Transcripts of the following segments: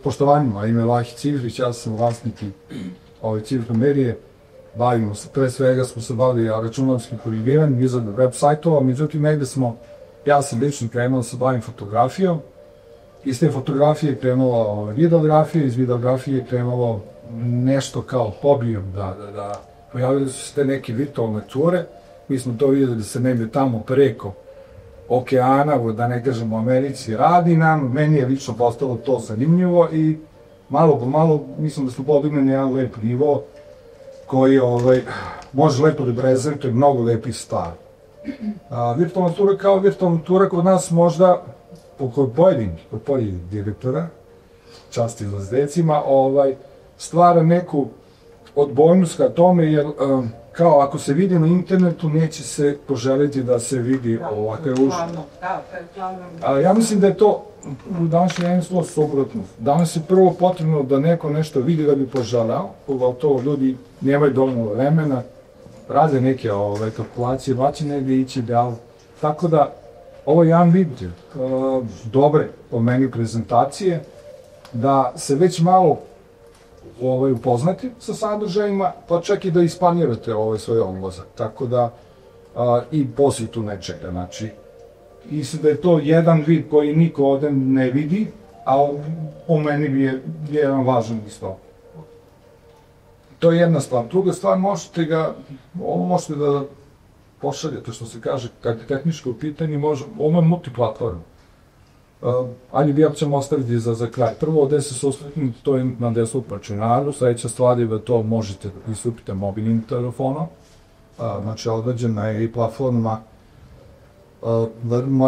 Poštovanjima, ime Lahi Civrić, ja sam vlasnik ove cifromerije. Bavimo se, pre svega smo se bavili računarskim korigiranjem, izrada web sajtova, međutim negde ja sam lično krenuo da se bavim fotografijom. Iz te fotografije je krenula videografija, iz videografije je krenulo nešto kao hobijom, da pojavili su se te neke virtualne ture. Mi smo to videli da se negde tamo preko okeana, da ne kažemo Americi, radi nam. Meni je lično postalo to zanimljivo i malo po malo mislim da smo podigli na jedan lep nivo koji može lepo da prezentuje mnogo lepih stvari. Virtualna tura kao virtualna tura kod nas možda, kod pojedinih direktora, časti izlazdecima, stvara neku odbojnost ka tome, jer kao ako se vidi na internetu, neće se poželiti da se vidi ovakve uživo. Ja mislim da je to u današnjem jedinstvu suprotno. Danas je prvo potrebno da neko nešto vidi da bi poželeo, pogotovo ljudi nemaju dovoljno vremena, rade neke kalkulacije, baće negde ići ideal. Tako da, ovo je jedan vid dobre, po meni, prezentacije, da se već malo upoznati sa sadržajima, pa čak i da isplanirate svoj odlazak. Tako da, i posjetu nečega, znači, mislim da je to jedan vid koji niko ovde ne vidi, a po meni je jedan važan isto. To je jedna stvar. Druga stvar, možete da pošaljete, što se kaže, kad je tehničko pitanje, ovo je multiplatforma. Ali ja ćemo ostaviti za kraj. Prvo, gde se susretnite, to je na desktop računaru, sledeća stvar je da to možete da pristupite mobilnim telefonom, znači određena je i platforma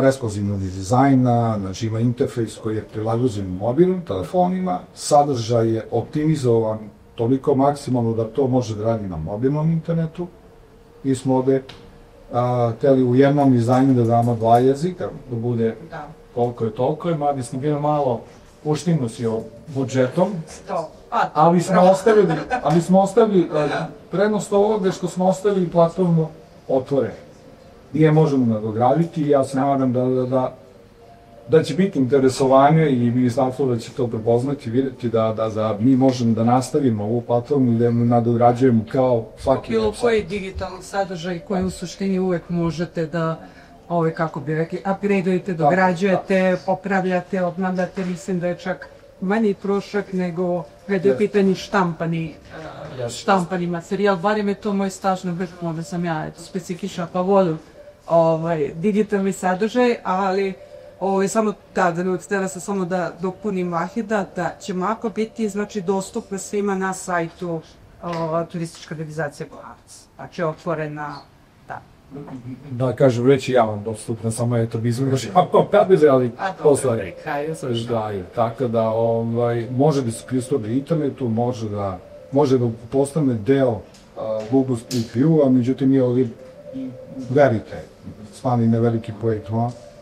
responzivnog dizajna, znači ima interfejs koji je prilagođen mobilnim telefonima, sadržaj je optimizovan toliko maksimalno da to može da radi na mobilnom internetu. Mi smo ovde hteli u jednom dizajnu da damo dva jezika, da bude koliko je toliko, mada smo bili malo uštignuti o budžetom, ali smo ostavili prednost ovoga što smo ostavili platformu otvorenu. Nije možemo nadograditi i ja se nadam da će biti interesovanje i ministarstvo da će to prepoznati i vidjeti da mi možemo da nastavimo ovu platformu i da je nadograđujemo kao svaki bilo koji digitalni sadržaj koji u suštini uvek možete da kako bi rekli, upgradeujete, dograđujete, popravljate, obnavljate, mislim da je čak manji trošak nego kada je u pitanju štampani materijal, barem je to moj staž na vrhu, da sam ja specifična pa volim digitalni sadržaj, ali samo da ne odstela se samo da dopunim Vahida, da će mapa biti dostupna svima na sajtu Turistička organizacija Borac, znači otvorena. Da kažem, reći ja vam dostupna, samo je to izvrši, ali posle daju. Tako da može da se pristupi internetu, može da postane deo Google Street View-a, međutim verite, stvarno ima veliki projekt,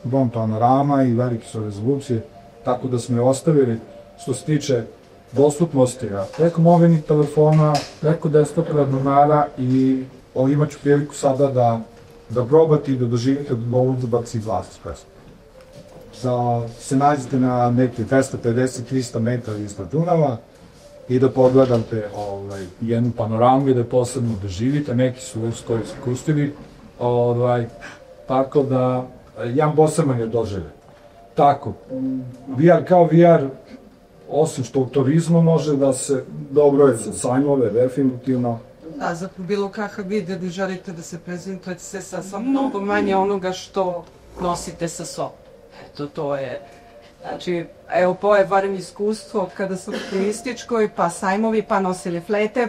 bom panorama i velike su rezolucije, tako da smo je ostavili što se tiče dostupnosti preko mobilnih telefona, preko desktop računara i imat ću priliku sada da probate i da doživite Golubak i Vlast. Da se nađete na neke 250-300 metara ispod Dunava i da pogledate jednu panoramu i da posebno doživite, neki su već to iskusili, tako da jedan poseban je doživljen. Tako, VR kao VR, osim što u turizmu može da se dobro je za sajmove, definitivno. Da, za bilo kakav vid da želite da se prezentujete se sa mnogo manje onoga što nosite sa sobom. Eto, to je, znači, evo, po je barem iskustvo kada su u turističkoj, pa sajmovi, pa nosili flete,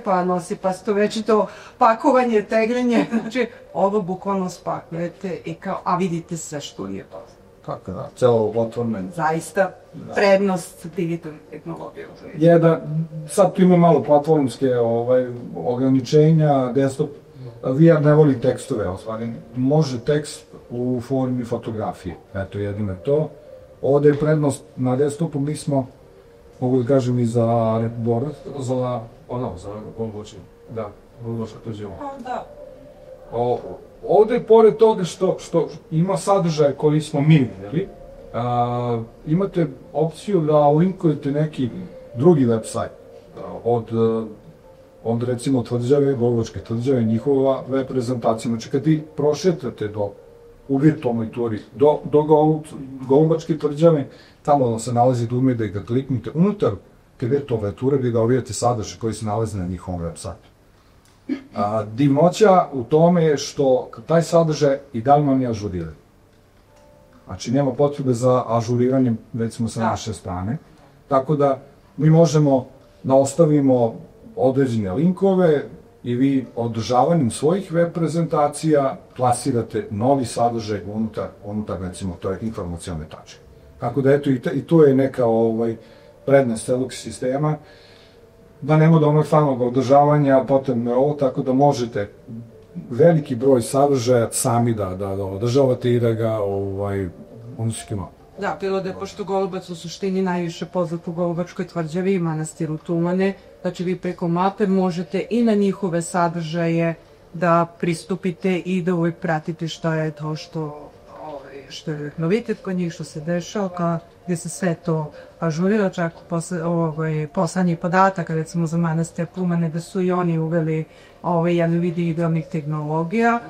pa ste već to pakovanje, tegljenje, znači, ovo bukvalno spakujete i kao, a vidite sve što je to. Tako da, celo otvoreno. Zaista, prednost digitalne tehnologije. Sad tu ima malo platformske ograničenja, desktop, VR ne voli tekstove, može tekst u formi fotografije, eto jedino je to. Ovde je prednost na desktopu, mi smo, mogu da kažem i za Borac, za Golubak, da, Golubak tuđevo. Da. Ovde, pored toga što ima sadržaje koji smo mi vidjeli, imate opciju da linkujete neki drugi website od recimo tvrđave, Golubačke tvrđave, njihova web prezentacija. Znači, kad vi prošetate u virtualnoj turi do Golubačke tvrđave, tamo se nalazi dugme da ga kliknite unutar te virtualne ture, vi da vidite sadržaj koji se nalazi na njihovom website. Divnoća u tome je što taj sadržaj i dalje vam je ažuriran. Znači, nema potrebe za ažuriranjem, recimo, sa naše strane. Tako da, mi možemo da ostavimo određene linkove i vi održavanjem svojih web prezentacija plasirate novi sadržaj unutar, recimo, toj informacione tačke. Tako da, eto, i tu je neka prednost celog sistema, da nema do onog stalnog održavanja, potrebno je ovo, tako da možete veliki broj sadržaja sami da održavate i da ga unosite. Da, bilo da je, pošto Golubac u suštini najviše poznat u Golubačkoj tvrđavi i manastiru Tumane, znači vi preko mape možete i na njihove sadržaje da pristupite i da uvijek pratite šta je to što je novitet kod njih, što se dešava, gdje se sve to ažurira, čak poslednji podatak, recimo za manastir Tumane, da su i oni uveli jedan vid igralnih tehnologija,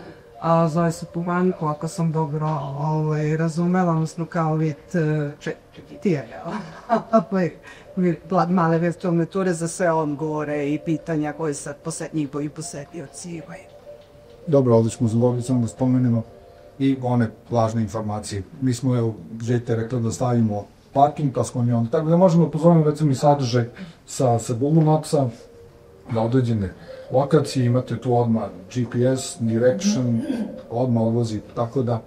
a zove se Tumanko, ako sam dobro razumela, odnosno kao vid čekitija, male virtualne ture za sve odgovore i pitanja koje sad njihovi posetioci imaju. Dobro, ovdje smo zaboravili samo da spomenemo i one važne informacije. Mi smo, evo, želite rekli da stavimo parking, pa smo onda, tako da možemo pozovemo recimo i sadržaj sa Google Mapsa na određene lokacije, imate tu odmah GPS, direction, odmah odvozi, tako da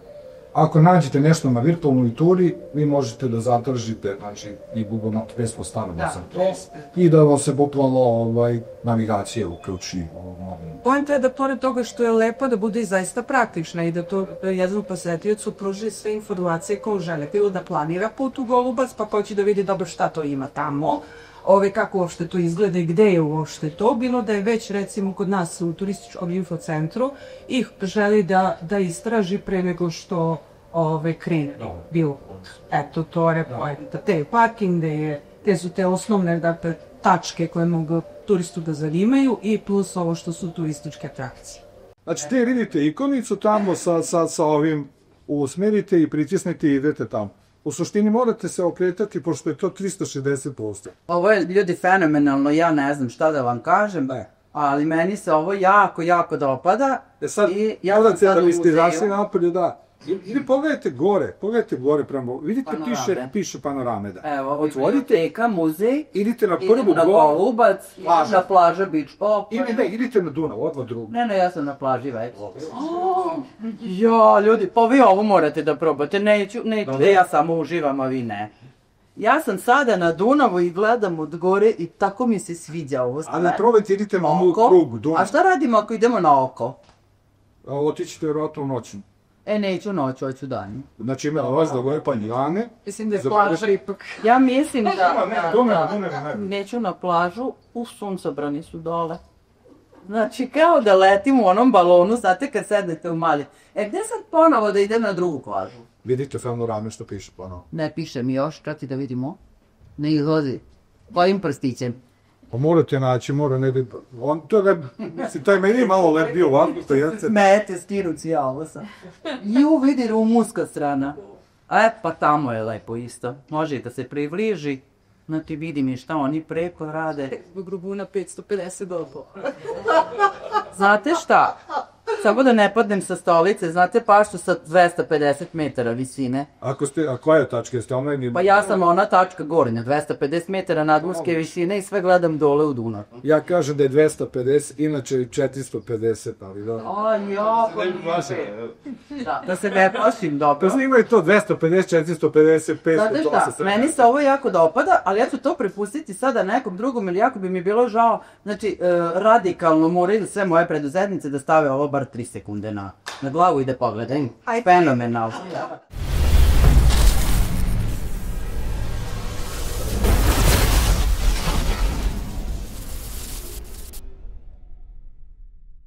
ako nađete nešto na virtualnoj turi, vi možete da zatražite, znači, i Google Maps bez postavljanja sam to, i da vam se bukvalno navigacija uključi. Poenta je da pored toga što je lepo, da bude i zaista praktična i da to jednom posetiocu pruži sve informacije koje žele. Bilo da planira put u Golubac, pa hoće da vidi dobro šta to ima tamo, kako uopšte to izgleda i gde je uopšte to, bilo da je već recimo kod nas u turističkom infocentru i želi da istraži pre nego što krene bilo put. Eto, to je poenta. Te je parking, te su te osnovne tačke koje mogu turistu da zanimaju i plus ovo što su turističke atrakcije. Znači, te vidite ikonicu tamo sa ovim, usmerite i pritisnete i idete tamo. U suštini morate se okretati, pošto je to 360%. Ovo je, ljudi, fenomenalno, ja ne znam šta da vam kažem, ali meni se ovo jako, jako dopada. Sad, morate da biste izašli napolje, da. Ili pogledajte gore prema, vidite piše panorame, da. Evo, biblioteka, muzej, idite na prvu idemo na Golubac, na plaža Beach Pop. Idite na Dunav, odmah drugo. Ne, ja sam na plaži već. Ja, ljudi, pa vi ovo morate da probate, neću, ja samo uživam, a vi ne. Ja sam sada na Dunavu i gledam od gore i tako mi se sviđa ovo sve. A na probajte idite na moj krug, Dunav. A šta radimo ako idemo na oko? Otićete vjerojatno u noćnu. Neću noć, hoću danju. Znači ima vas da gore panjane. Mislim da je plaža ipak. Ja mislim da... Neću na plažu, suncobrani su dole. Znači, kao da letim u onom balonu, znate kad sednete u mali. Gde sad ponovo da idem na drugu plažu? Vidite panorame što piše ponovo. Ne piše mi još, čati da vidimo. Ne izlazi. Kojim prstićem? Pa morate naći, taj meni je malo lep bio ovako, to jeste. Mete, stiruci, ja ovo sam. Ju, vidi rumunska strana. Pa tamo je lepo isto. Može da se približi. Znači, vidim i šta oni preko rade. Zbog Rubuna 550 dopo. Znate šta? Samo da ne padnem sa stolice, znate paštu sa 250 metara visine. A koja je tačka? Jeste online? Pa ja sam ona tačka gornja, 250 metara nadmorske visine i sve gledam dole u Dunav. Ja kažem da je 250, inače 450, ali da... Da se ne plašim dobro. Pa imaju to 250, 450, 500... Znate šta, meni se ovo jako dopada, ali ja ću to prepustiti sada nekom drugom, ili jako bi mi bilo žao, znači, radikalno moraju sve moje preduzetnice da stave ovo bar 3 sekunde na glavu i da pogledaju. Fenomenalno.